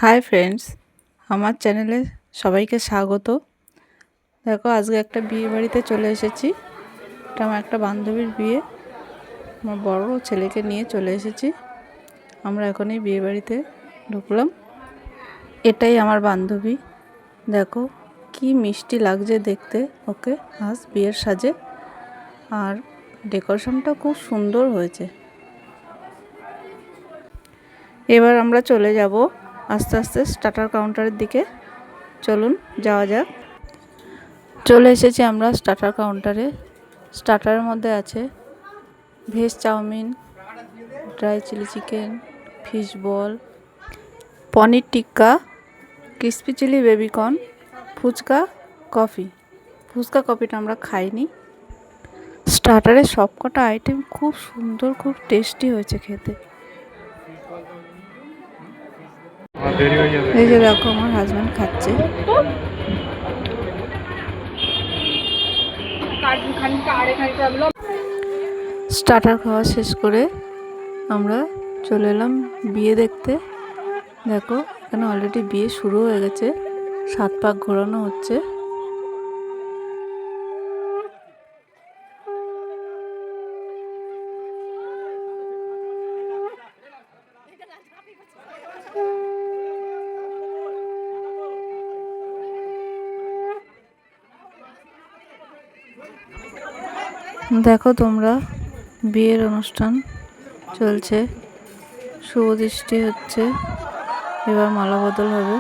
Hi friends, আমার চ্যানেলে সবাইকে স্বাগত। দেখো, আজকে একটা বিয়ে বাড়িতে চলে এসেছি। এটা আমার একটা বান্ধবীর বিয়ে। আমার বড় ছেলেকে নিয়ে চলে এসেছি। আমরা এখন এই বিয়ে বাড়িতে ঢুকলাম। এটাই আমার বান্ধবী। দেখো কি মিষ্টি লাগছে দেখতে ওকে আজ বিয়ের সাজে। আর ডেকোরেশনটা খুব সুন্দর হয়েছে। এবার আমরা চলে যাব আস্তে আস্তে স্টার্টার কাউন্টারের দিকে। চলুন যাওয়া যাক। চলে এসেছি আমরা স্টার্টার কাউন্টারে। স্টার্টারের মধ্যে আছে veg chow mein, dry chilli chicken, fish ball, paneer tikka, crispy chilli baby corn, fuchka, coffee. Fuchka কফিটা আমরা খাইনি। স্টার্টারের সব কটা আইটেম খুব সুন্দর, খুব টেস্টি হয়েছে খেতে। এই যে দেখো আমার হাজব্যান্ড খাচ্ছে। স্টার্টার খাওয়া শেষ করে আমরা চলে এলাম বিয়ে দেখতে। দেখো এখানে অলরেডি বিয়ে শুরু হয়ে গেছে, 7 পাক ঘোরানো হচ্ছে। দেখো তোমরা, বিয়ের অনুষ্ঠান চলছে, শুভ দৃষ্টি হচ্ছে, এবার মালা বদল হবে।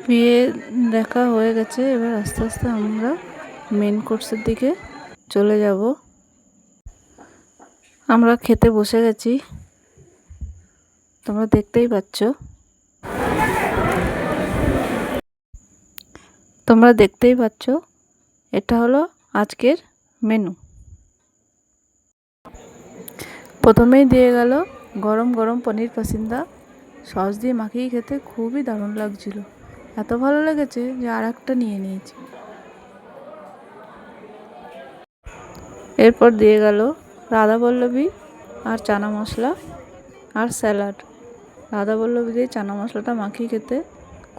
বিয়ে দেখা হয়ে গেছে, এবার আস্তে আস্তে আমরা মেন কোর্সের দিকে চলে যাব। আমরা খেতে বসে গেছি, তোমরা দেখতেই পাচ্ছ। এটা হলো আজকের মেনু। প্রথমেই দিয়ে গেল গরম গরম পনির পাসিন্দা। সস দিয়ে মাখিয়ে খেতে খুবই দারুণ লাগছিল। এত ভালো লেগেছে যে আর একটা নিয়ে নিয়েছি। এরপর দিয়ে গেল রাধাবল্লভী আর চানা মশলা আর স্যালাড। রাধাবল্লভী দিয়ে চানা মশলাটা মাখিয়ে খেতে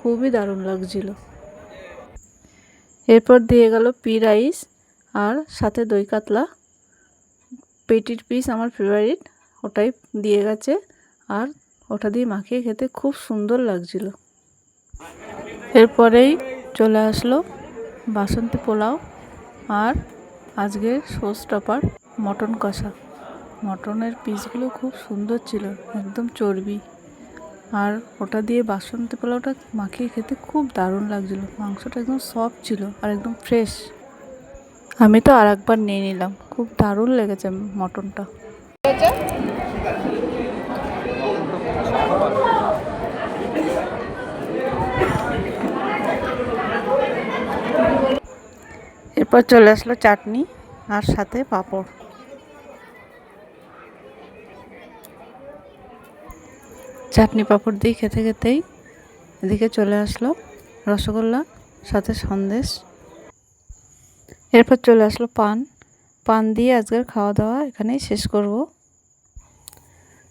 খুবই দারুণ লাগছিল। এরপর দিয়ে গেল পি রাইস আর সাথে দই কাতলা। পেটির পিস আমার ফেভারিট, ওটাই দিয়ে গেছে। আর ওটা দিয়ে মাখিয়ে খেতে খুব সুন্দর লাগছিল। এরপরেই চলে আসলো বাসন্তী পোলাও আর আজকের শো স্টপার মটন কষা। মটনের পিসগুলো খুব সুন্দর ছিল, একদম চর্বি। আর ওটা দিয়ে বাসন্তী পোলাওটা মাখিয়ে খেতে খুব দারুণ লাগছিল। মাংসটা একদম সফট ছিল আর একদম ফ্রেশ। আমি তো আর একবার নিয়ে নিলাম, খুব দারুণ লেগেছে মটনটা। এরপর চলে আসলো চাটনি আর সাথে পাঁপড়। চাটনি পাঁপড় দিয়ে খেতে খেতেই এদিকে চলে আসলো রসগোল্লা সাথে সন্দেশ। এরপর চলে আসলো পান দিয়ে আজকের খাওয়া দাওয়া এখানেই শেষ করব।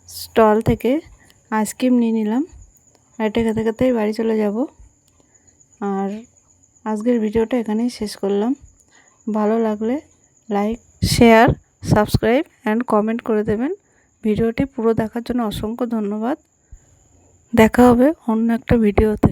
স্টল থেকে আইসক্রিম নিয়ে নিলাম। আর এটা খেতে খেতেই বাড়ি চলে যাব। আর আজকের ভিডিওটা এখানেই শেষ করলাম। ভালো লাগলে like, share, subscribe and comment করে দেবেন। ভিডিওটি পুরো দেখার জন্য অসংখ্য ধন্যবাদ। দেখা হবে অন্য একটা ভিডিওতে।